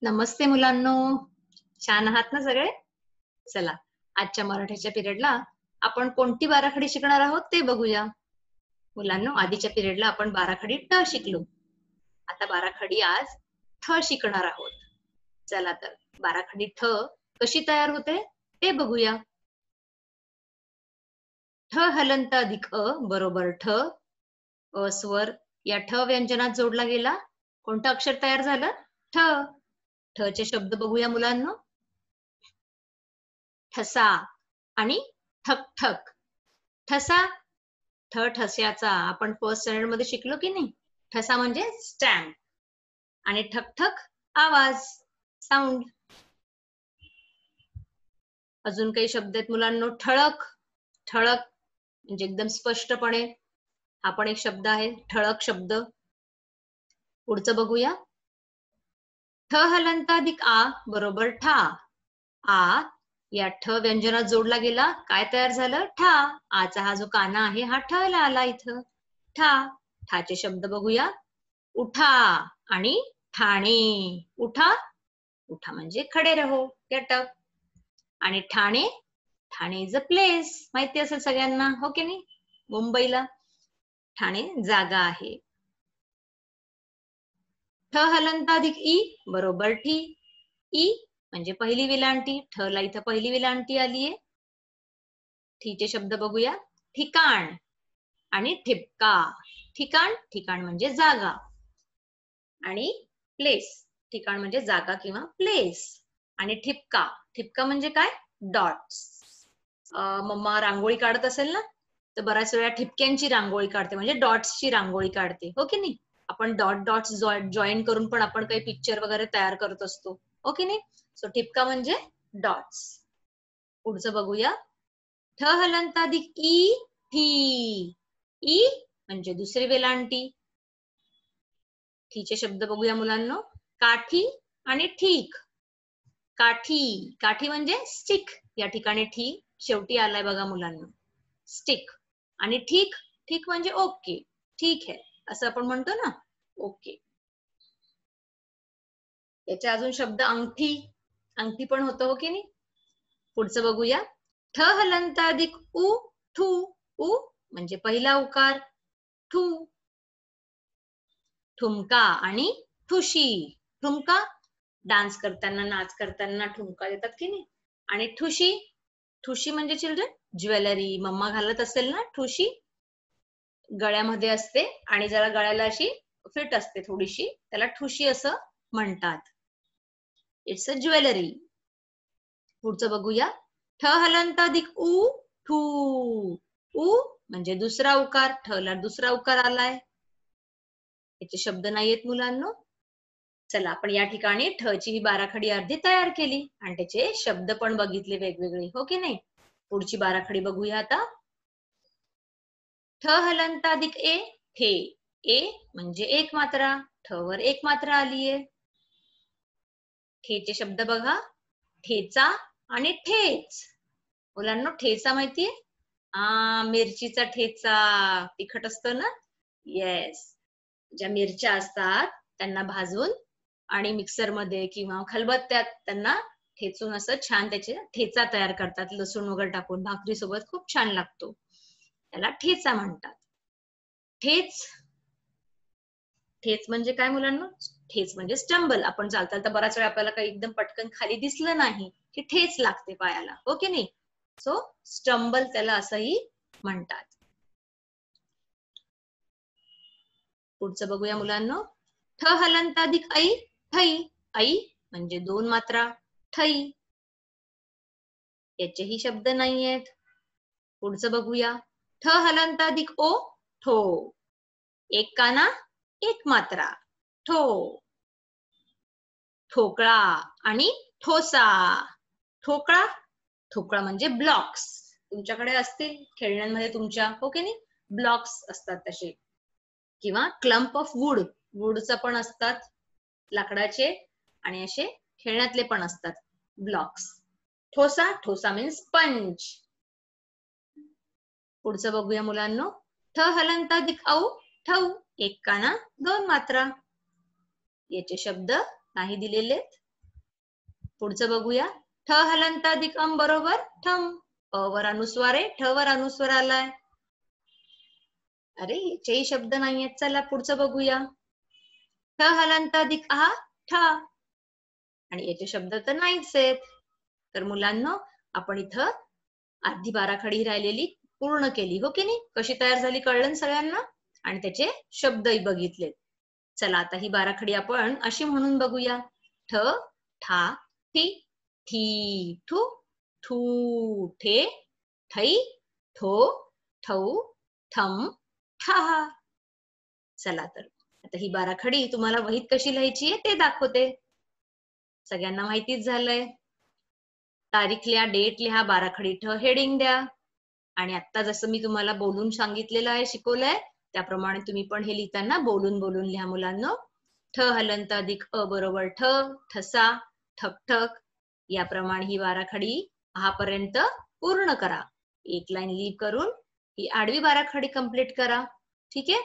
नमस्ते मुलांनो, छान आहात ना सगळे? चला, आजच्या मराठीच्या पिरियडला आपण कोणती बाराखडी शिकणार आहोत ते बघूया. मुलांनो, आधीच्या पिरियडला आपण बाराखडी ट शिकलो. आता बाराखडी आज ठ शिकणार आहोत. चला तर, बाराखडी ठ कशी तयार होते ते बघूया. ठ हलंत अधिक अ बरोबर ठ. अ स्वर या ठ व्यंजनात जोडला गेला. कोणतं अक्षर तयार झालं? ठ. ठ चे शब्द बघूया मुलांनो. ठसा आणि ठक ठक. ठसा, ठ ठस्याचा आपण फर्स्ट स्टँडर्ड मध्ये शिकलो की नाही. ठसा म्हणजे स्टॅम्प आणि ठक ठक आवाज, साऊंड. अजून काही शब्द आहेत मुलांनो. ठळक, ठळक म्हणजे एकदम स्पष्टपणे, हा पण एक शब्द आहे, ठळक शब्द. पुढचं बघूया. ठ हलंत अधिक आ बरोबर ठा. आ या ठ व्यंजनात जोडला गेला, काय तयार झालं? ठा. आचा हा जो काना आहे हा ठ ला आला इथं. ठा. ठाचे शब्द बघूया. उठा आणि ठाणे. उठा, उठा म्हणजे खडे रहो, गेट अप. आणि Thane, Thane is a place, माहिती असेल सगळ्यांना, हो की नाही? मुंबईला ठाणे जागा आहे. ठ हलंत अधिक ई बरोबर ठी. ई म्हणजे पहिली विलांटी, ठ ला इथं पहिली विलांटी आलीये. ठीचे शब्द बघूया. ठिकाण आणि ठिपका. ठिकाण, ठिकाण म्हणजे जागा, आणि प्लेस, ठिकाण म्हणजे जागा किंवा प्लेस. आणि ठिपका, ठिपका म्हणजे काय? डॉट्स. मम्मा रांगोळी काढत असेल ना, तर बऱ्याच वेळा ठिपक्यांची रांगोळी काढते, म्हणजे डॉट्सची रांगोळी काढते, हो की नाही? आपण डॉट डॉट्स जॉईन करून पण आपण काही पिक्चर वगैरे तयार करत असतो, हो की नाही? सो ठिपका म्हणजे डॉट्स. पुढचं बघूया. ठ हलंत अधिक ई ठी. ई म्हणजे दुसरी वेलांटी. ठीचे शब्द बघूया मुलांनो. काठी आणि ठीक. काठी, काठी म्हणजे स्टिक, या ठिकाणी ठी शेवटी आलाय बघा मुलांना, स्टिक. आणि ठीक, ठीक म्हणजे ओके, ठीक आहे असं आपण म्हणतो ना, ओके. याच्या अजून शब्द अंगठी, अंगठी पण होतं, हो की नाही? पुढचं बघूया. ठ हलंत अधिक उ ठू. उ म्हणजे पहिला उकार, ठू. ठुमका आणि ठुशी. ठुमका डान्स करताना, नाच करताना ठुमका देतात की नाही. आणि ठुशी, ठुशी म्हणजे चिल्ड्रन ज्वेलरी. मम्मा घालत असेल ना ठुशी, गळ्यामध्ये असते आणि जरा गळ्याला अशी फिट असते थोडीशी, त्याला ठुशी असं म्हणतात. It's a jewellery. पुढचं बघूया. ठ हलंत अधिक उ ठू. उ म्हणजे दुसरा उकार, ठ ला दुसरा उकार आलाय. याचे शब्द नाहीयेत मुलांनो. चला, आपण या ठिकाणी ठ ची ही बाराखडी अर्धी तयार केली आणि त्याचे शब्द पण बघितले वेगवेगळे, हो की नाही? पुढची बाराखडी बघूया आता. ठ हलंत अधिक ए ठे. ए म्हणजे एक मात्रा, ठ वर एक मात्रा आलीये. ठेचे शब्द बघा. ठेचा आणि ठेच. मुलांना ठेचा माहितीये? मिरचीचा ठेचा, तिखट असतं ना. येस, ज्या मिरच्या असतात त्यांना भाजून आणि मिक्सर मध्ये किंवा खलबत्त्यात त्यांना ठेचून असं छान त्याचे ठेचा तयार करतात, लसूण वगैरे टाकून भाकरी सोबत खूप छान लागतो, त्याला ठेचा म्हणतात. ठेच, ठेच म्हणजे काय मुलांना? ठेच म्हणजे स्टंबल. आपण चालता चालता बराच वेळा आपल्याला काही एकदम पटकन खाली दिसलं नाही की ठेच लागते पायाला, हो की नाही? सो स्टंबल त्याला असंही म्हणतात. पुढचं बघूया मुलांना. ठ हलंत अधिक ऐ ठै. ऐ म्हणजे दोन मात्रा, ठै. याचेही शब्द नाहीयेत. पुढचं बघूया. ठ हलंत अधिक ओ ठो. एक काना एक मात्रा, ठो. ठोकळा आणि ठोसा. ठोकळा, ठोकळा म्हणजे ब्लॉक्स. तुमच्याकडे असतील खेळण्यांमध्ये तुमच्या, हो की नाही? ब्लॉक्स असतात तसे. किंवा क्लम्प ऑफ वूड, वूडचा पण असतात लाकडाचे, आणि असे खेळण्यातले पण असतात ब्लॉक्स. ठोसा, ठोसा मीन्स स्पंज. पुढचं बघूया मुलांनो. ठ हलंत अधिक औ ठौ. एक काना दोन मात्रा. याचे शब्द नाही दिलेले, पुढचं बघूया. ठ हलंत अधिक अम बरोबर ठम. अ वर अनुस्वार आहे, ठ वर अनुस्वार आलाय. अरे याचेही शब्द नाहीयेत. चला पुढचं बघूया. ठ हलंत अधिक आ ठ. आणि याचे शब्द तर नाहीच आहेत. तर मुलांनो, आपण इथं अर्धी बाराखडी राहिलेली पूर्ण केली, हो की नाही? कशी तयार झाली कळलं सगळ्यांना? आणि त्याचे शब्दही बघितले. चला आता ही बाराखडी आपण अशी म्हणून बघूया. ठ ठा ठी ठी ठू ठू ठे ठै ठो ठौ ठम ठहा. चला तर आता ही बाराखडी तुम्हाला वहीत कशी लिहायची आहे ते दाखवते. सगळ्यांना माहितीच झालंय. तारीख लिहा, डेट लिहा, बाराखडी ठ हेडिंग द्या. आणि आता जसं मी तुम्हाला बोलून सांगितलेलं आहे, शिकवलंय, त्याप्रमाणे तुम्ही पण हे लिहिताना बोलून बोलून लिहा मुलांनो. ठ हलंत अधिक अ बरोबर ठ, ठसा, ठकठक. याप्रमाणे ही बाराखडी पर्यंत पूर्ण करा. एक लाईन लीव करून ही आडवी बाराखडी कंप्लीट करा. ठीक आहे?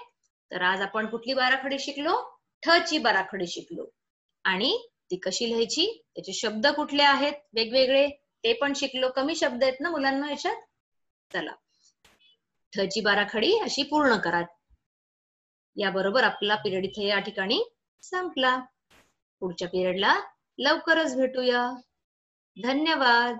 तर आज आपण कुठली बाराखडी शिकलो? ठ ची बाराखडी शिकलो. आणि ती कशी लिहायची, त्याचे शब्द कुठले आहेत वेगवेगळे ते पण शिकलो. कमी शब्द आहेत ना मुलांना याच्यात. चला ठ ची बाराखडी अशी पूर्ण करा. याबरोबर आपला पिरियड इथे या ठिकाणी संपला. पुढच्या पिरियडला लवकरच भेटूया. धन्यवाद.